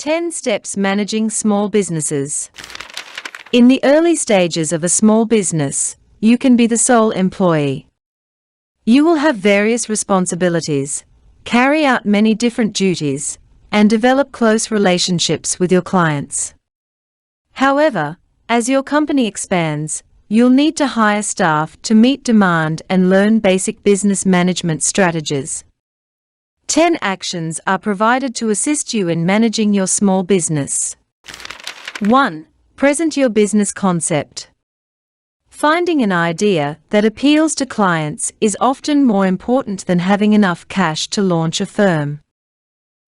10 Steps Managing Small Businesses. In the early stages of a small business, you can be the sole employee. You will have various responsibilities, carry out many different duties, and develop close relationships with your clients. However, as your company expands, you'll need to hire staff to meet demand and learn basic business management strategies. 10 actions are provided to assist you in managing your small business. 1. Present your business concept. Finding an idea that appeals to clients is often more important than having enough cash to launch a firm.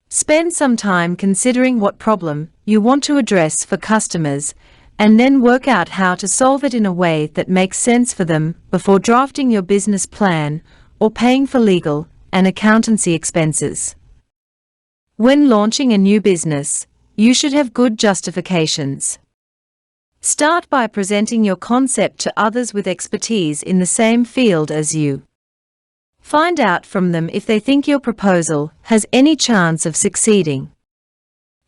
Spend some time considering what problem you want to address for customers, and then work out how to solve it in a way that makes sense for them before drafting your business plan or paying for legal and accountancy expenses. When launching a new business, you should have good justifications. Start by presenting your concept to others with expertise in the same field as you. Find out from them if they think your proposal has any chance of succeeding.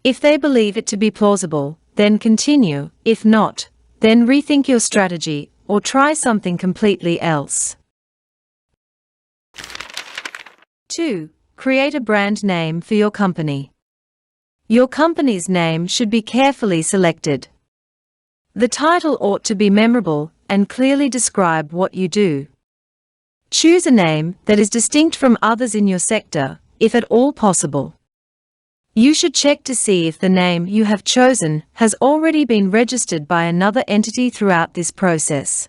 If they believe it to be plausible, then continue. If not, then rethink your strategy or try something completely else. 2. Create a brand name for your company. Your company's name should be carefully selected. The title ought to be memorable and clearly describe what you do. Choose a name that is distinct from others in your sector, if at all possible. You should check to see if the name you have chosen has already been registered by another entity throughout this process.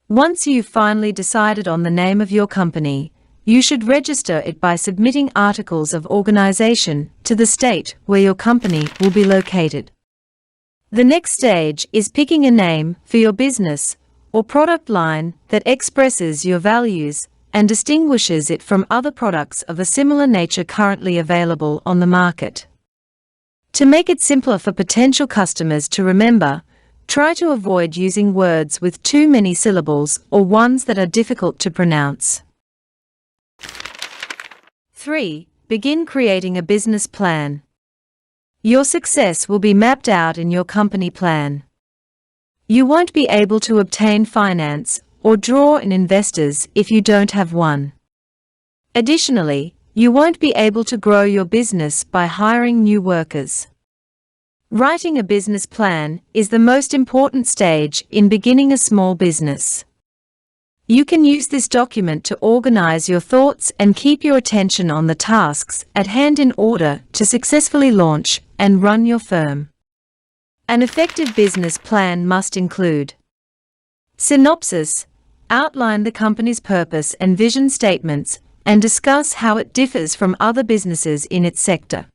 Once you've finally decided on the name of your company, you should register it by submitting articles of organization to the state where your company will be located. The next stage is picking a name for your business or product line that expresses your values and distinguishes it from other products of a similar nature currently available on the market. To make it simpler for potential customers to remember, try to avoid using words with too many syllables or ones that are difficult to pronounce. 3. Begin creating a business plan. Your success will be mapped out in your company plan. You won't be able to obtain finance or draw in investors if you don't have one. Additionally, you won't be able to grow your business by hiring new workers. Writing a business plan is the most important stage in beginning a small business. You can use this document to organize your thoughts and keep your attention on the tasks at hand in order to successfully launch and run your firm. An effective business plan must include synopsis, outline the company's purpose and vision statements, and discuss how it differs from other businesses in its sector.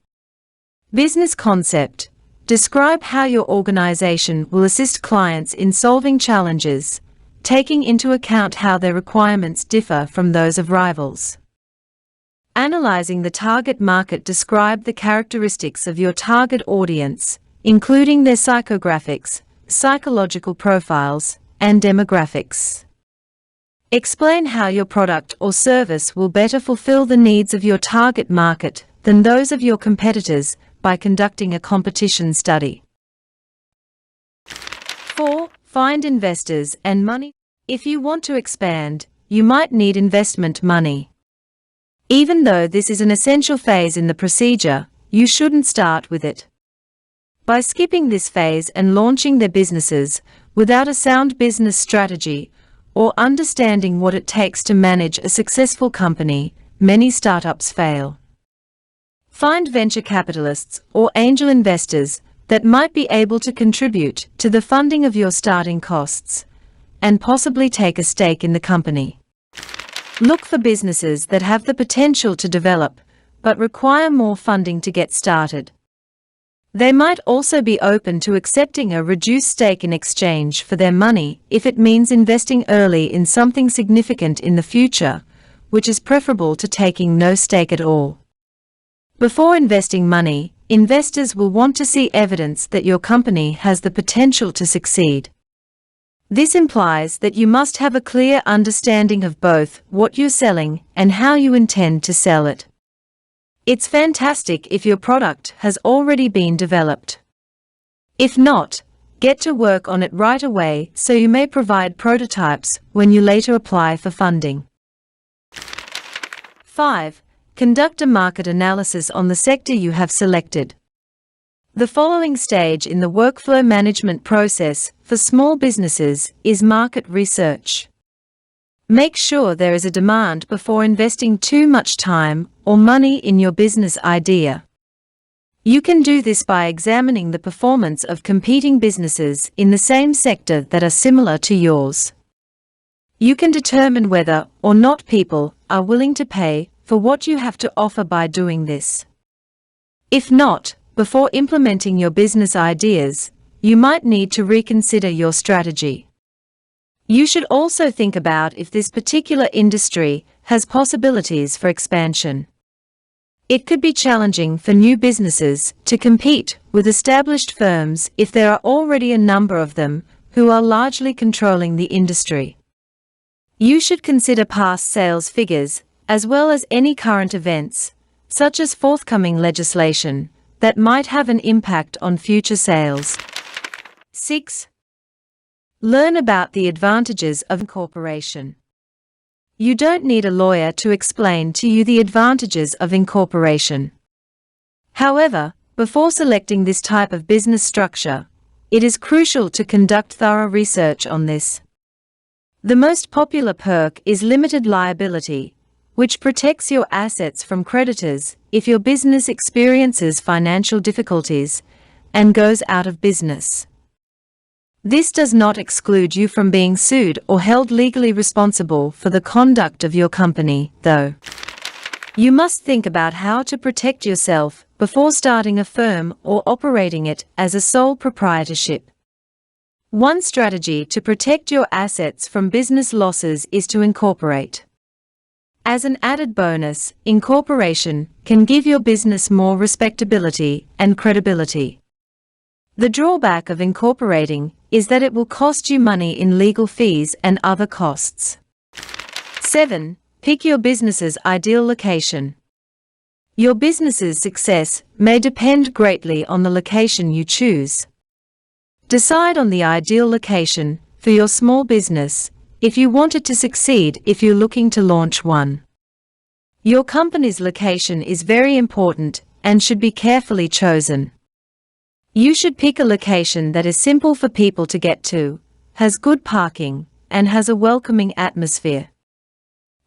Business concept, describe how your organization will assist clients in solving challenges, taking into account how their requirements differ from those of rivals. Analyzing the target market, describe the characteristics of your target audience, including their psychographics, psychological profiles, and demographics. Explain how your product or service will better fulfill the needs of your target market than those of your competitors by conducting a competition study. 4. Find investors and money. If you want to expand, you might need investment money. Even though this is an essential phase in the procedure, you shouldn't start with it. By skipping this phase and launching their businesses without a sound business strategy or understanding what it takes to manage a successful company, many startups fail. Find venture capitalists or angel investors that might be able to contribute to the funding of your starting costs and possibly take a stake in the company. Look for businesses that have the potential to develop but require more funding to get started. They might also be open to accepting a reduced stake in exchange for their money if it means investing early in something significant in the future, which is preferable to taking no stake at all. Before investing money, investors will want to see evidence that your company has the potential to succeed. This implies that you must have a clear understanding of both what you're selling and how you intend to sell it. It's fantastic if your product has already been developed. If not, get to work on it right away so you may provide prototypes when you later apply for funding. 5. Conduct a market analysis on the sector you have selected. The following stage in the workflow management process for small businesses is market research. Make sure there is a demand before investing too much time or money in your business idea. You can do this by examining the performance of competing businesses in the same sector that are similar to yours. You can determine whether or not people are willing to pay for what you have to offer by doing this. If not, before implementing your business ideas, you might need to reconsider your strategy. You should also think about if this particular industry has possibilities for expansion. It could be challenging for new businesses to compete with established firms if there are already a number of them who are largely controlling the industry. You should consider past sales figures as well as any current events, such as forthcoming legislation, that might have an impact on future sales. 6. Learn about the advantages of incorporation. You don't need a lawyer to explain to you the advantages of incorporation. However, before selecting this type of business structure, it is crucial to conduct thorough research on this. The most popular perk is limited liability, which protects your assets from creditors if your business experiences financial difficulties and goes out of business. This does not exclude you from being sued or held legally responsible for the conduct of your company, though. You must think about how to protect yourself before starting a firm or operating it as a sole proprietorship. One strategy to protect your assets from business losses is to incorporate. As an added bonus, incorporation can give your business more respectability and credibility. The drawback of incorporating is that it will cost you money in legal fees and other costs. 7. Pick your business's ideal location. Your business's success may depend greatly on the location you choose. Decide on the ideal location for your small business if you want it to succeed if you're looking to launch one. Your company's location is very important and should be carefully chosen. You should pick a location that is simple for people to get to, has good parking, and has a welcoming atmosphere.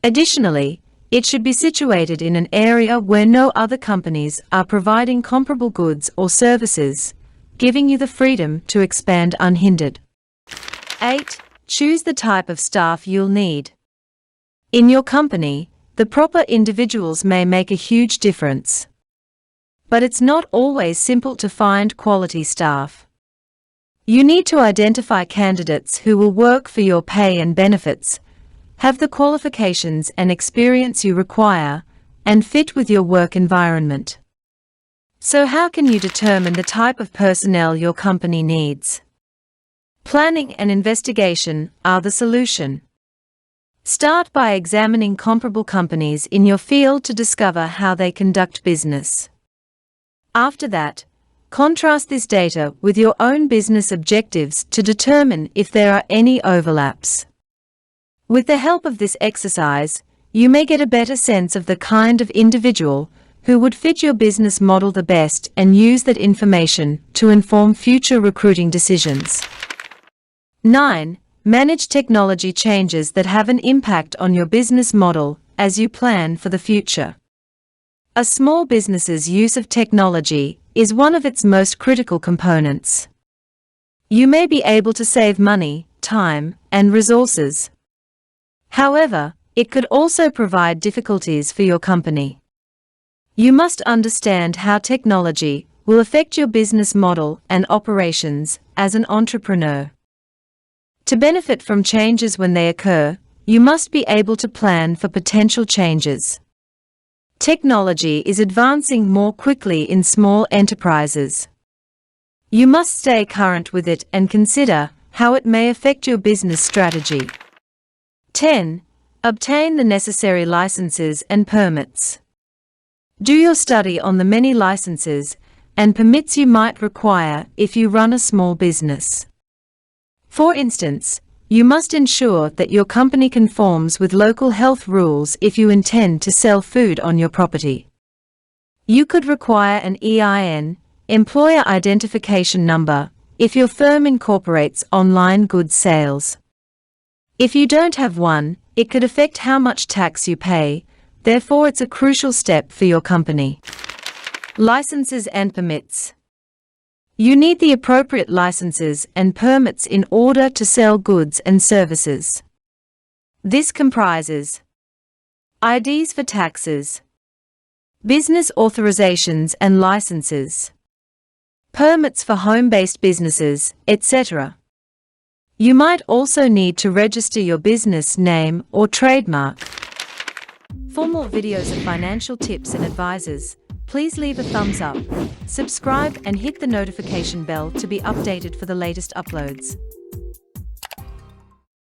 Additionally, it should be situated in an area where no other companies are providing comparable goods or services, giving you the freedom to expand unhindered. 8. Choose the type of staff you'll need. In your company, the proper individuals may make a huge difference. But it's not always simple to find quality staff. You need to identify candidates who will work for your pay and benefits, have the qualifications and experience you require, and fit with your work environment. So how can you determine the type of personnel your company needs? Planning and investigation are the solution. Start by examining comparable companies in your field to discover how they conduct business. After that, contrast this data with your own business objectives to determine if there are any overlaps. With the help of this exercise, you may get a better sense of the kind of individual who would fit your business model the best and use that information to inform future recruiting decisions. 9. Manage technology changes that have an impact on your business model as you plan for the future. A small business's use of technology is one of its most critical components. You may be able to save money, time, and resources. However, it could also provide difficulties for your company. You must understand how technology will affect your business model and operations as an entrepreneur. To benefit from changes when they occur, you must be able to plan for potential changes. Technology is advancing more quickly in small enterprises. You must stay current with it and consider how it may affect your business strategy. 10. Obtain the necessary licenses and permits. Do your study on the many licenses and permits you might require if you run a small business. For instance, you must ensure that your company conforms with local health rules if you intend to sell food on your property. You could require an EIN, Employer Identification Number, if your firm incorporates online goods sales. If you don't have one, it could affect how much tax you pay, therefore it's a crucial step for your company. Licenses and permits. You need the appropriate licenses and permits in order to sell goods and services. This comprises IDs for taxes, business authorizations and licenses, permits for home-based businesses, etc. You might also need to register your business name or trademark. For more videos of financial tips and advices, please leave a thumbs up, subscribe and hit the notification bell to be updated for the latest uploads.